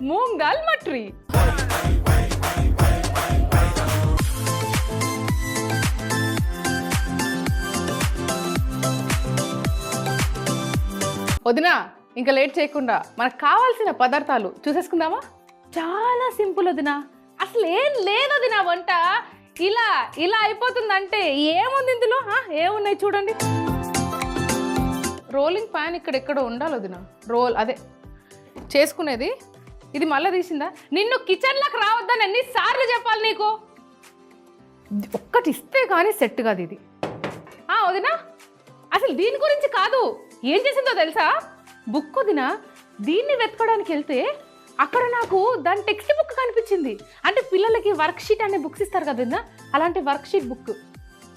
మూంగ్ దాల్ మట్రి. వదినా ఇంకా లేట్ చేయకుండా మనకు కావాల్సిన పదార్థాలు చూసేసుకుందామా? చాలా సింపుల్ వదినా, అసలు ఏం లేదు వదినా. వంట ఇలా ఇలా అయిపోతుందంటే ఏముంది ఇందులో? ఏమున్నాయి చూడండి. రోలింగ్ ప్యాన్ ఇక్కడెక్కడ ఉండాలి వదినా. అదే చేసుకునేది. ఇది మళ్ళీ తీసిందా? నిన్ను కిచెన్లోకి రావద్దని ఎన్నిసార్లు చెప్పాలి నీకు? ఒక్కటి ఇస్తే కానీ సెట్ కాదు ఇది. వదినా అసలు దీని గురించి కాదు, ఏం చేసిందో తెలుసా? బుక్ వదినా. దీన్ని వెతకడానికి వెళ్తే అక్కడ నాకు దాని టెక్స్ట్ బుక్ కనిపించింది. అంటే పిల్లలకి వర్క్షీట్ అనే బుక్స్ ఇస్తారు కదా, అలాంటి వర్క్షీట్ బుక్.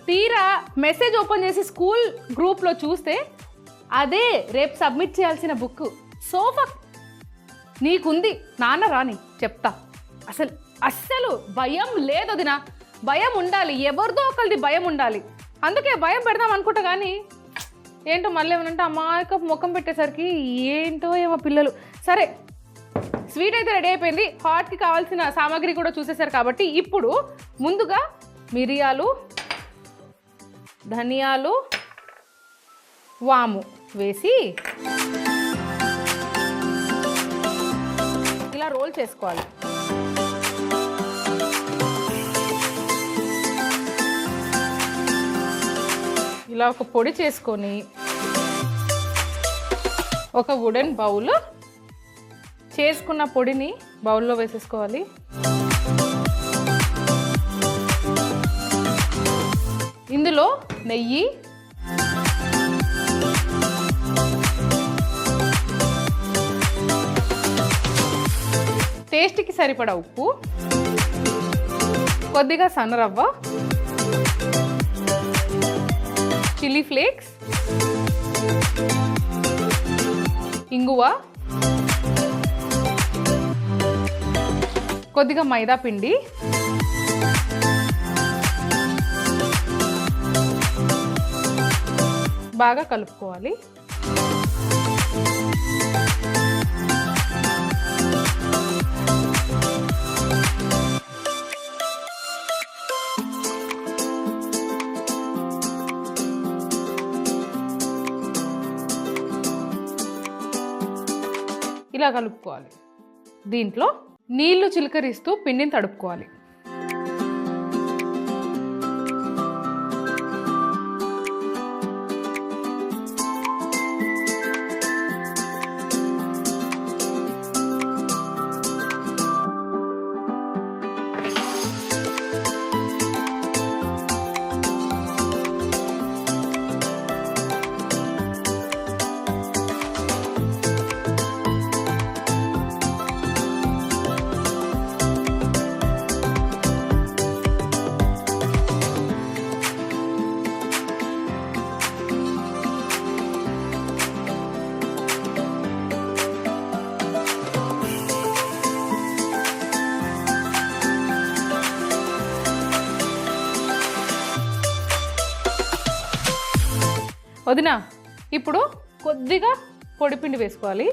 తీరా మెసేజ్ ఓపెన్ చేసి స్కూల్ గ్రూప్లో చూస్తే అదే రేపు సబ్మిట్ చేయాల్సిన బుక్. సోఫా నీకుంది, నాన్న రాని చెప్తా. అస్సలు భయం లేదు వదినా. భయం ఉండాలి, ఎవరిదో ఒకరిది భయం ఉండాలి. అందుకే భయం పెడదాం అనుకుంటా, కానీ ఏంటో మళ్ళీ ఏమనంటే అమాయక ముఖం పెట్టేసరికి ఏంటో ఏమో పిల్లలు. సరే, స్వీట్ అయితే రెడీ అయిపోయింది. హాట్కి కావాల్సిన సామాగ్రి కూడా చూసేశారు కాబట్టి ఇప్పుడు ముందుగా మిరియాలు, ధనియాలు, వాము వేసి ఇలా రోల్ చేసుకోవాలి. ఇలా ఒక పొడి చేసుకొని ఒక వుడెన్ బౌల్ చేసుకున్న పొడిని బౌల్లో వేసేసుకోవాలి. ఇందులో నెయ్యి, టేస్ట్కి సరిపడా ఉప్పు, కొద్దిగా సన్నరవ్వ, చిల్లీ ఫ్లేక్స్, ఇంగువ, కొద్దిగా మైదా పిండి, బాగా కలుపుకోవాలి. ఇలా కలుపుకోవాలి. దీంట్లో నీళ్లు చిలకరిస్తూ పిండిని తడుపుకోవాలి. వదినా ఇప్పుడు కొద్దిగా పొడిపిండి వేసుకోవాలి.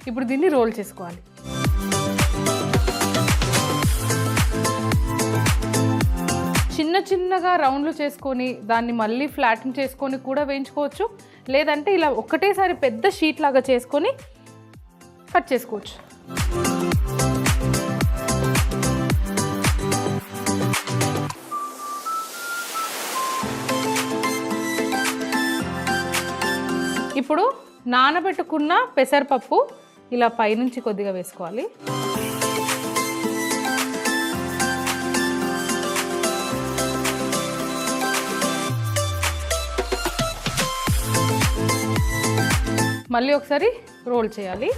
ఇప్పుడు దీన్ని రోల్ చేసుకోవాలి. చిన్న చిన్నగా రౌండ్లు చేసుకొని దాన్ని మళ్ళీ ఫ్లాటన్ చేసుకొని కూడా వేయించుకోవచ్చు. లేదంటే ఇలా ఒకటేసారి పెద్ద షీట్ లాగా చేసుకొని కట్ చేసుకోవచ్చు. ఇప్పుడు నానబెట్టుకున్న పెసరపప్పు ఇలా పైనుంచి కొద్దిగా వేసుకోవాలి. మళ్ళీ ఒకసారి రోల్ చేయాలి.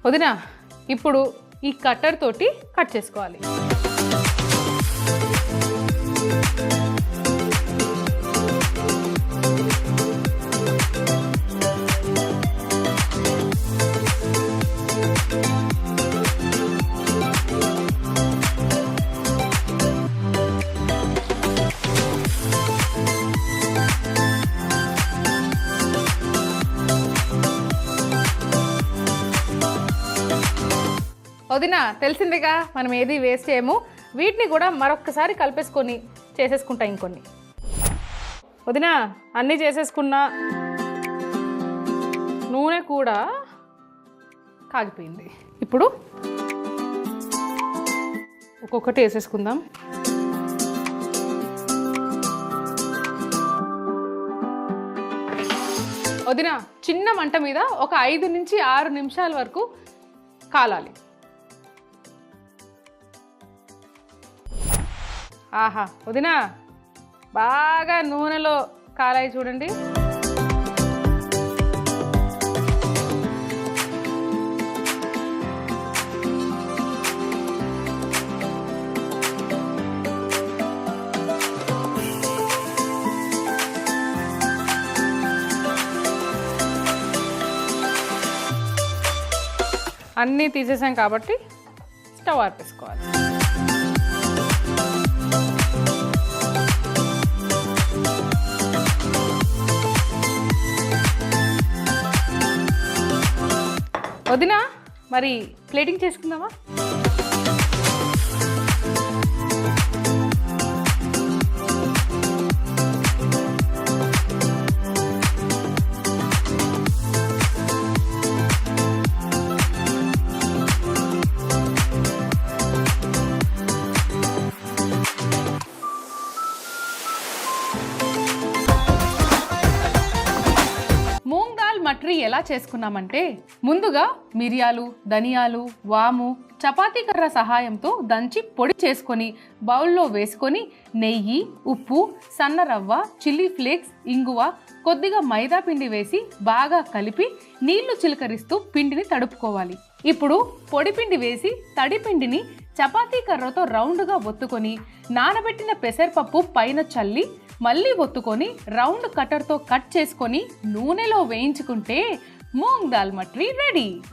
వదినా ఇప్పుడు ఈ కట్టర్ తోటి కట్ చేసుకోవాలి. వదిన తెలిసిందిగా మనం ఏది వేస్ట్ చేయము. వీటిని కూడా మరొక్కసారి కలిపేసుకొని చేసేసుకుంటా ఇంకొన్ని. వదిన అన్నీ చేసేసుకున్నా, నూనె కూడా కాగిపోయింది. ఇప్పుడు ఒక్కొక్కటి వేసేసుకుందాం. వదిన చిన్న మంట మీద ఒక 5 నుంచి 6 నిమిషాల వరకు కాలాలి. ఆహా వదిన బాగా నూనెలో కాలాయి చూడండి. అన్నీ తీసేసాం కాబట్టి స్టవ్ ఆర్పేసుకోవాలి. వదిన మరి ప్లేటింగ్ చేసుకుందామా? మట్రీ ఎలా చేసుకున్నామంటే ముందుగా మిరియాలు, ధనియాలు, వాము, చపాతీ కర్ర సహాయంతో దంచి పొడి చేసుకొని బౌల్లో వేసుకొని నెయ్యి, ఉప్పు, సన్న రవ్వ, చిల్లీ ఫ్లేక్స్, ఇంగువ, కొద్దిగా మైదా పిండి వేసి బాగా కలిపి నీళ్లు చిలకరిస్తూ పిండిని తడుపుకోవాలి. ఇప్పుడు పొడి పిండి వేసి తడి పిండిని చపాతీ కర్రతో రౌండ్గా ఒత్తుకొని నానబెట్టిన పెసరపప్పు పైన చల్లి మళ్ళీ ఒత్తుకొని రౌండ్ కట్టర్తో కట్ చేసుకొని నూనెలో వేయించుకుంటే మూంగ్ దాల్ మట్రీ రెడీ.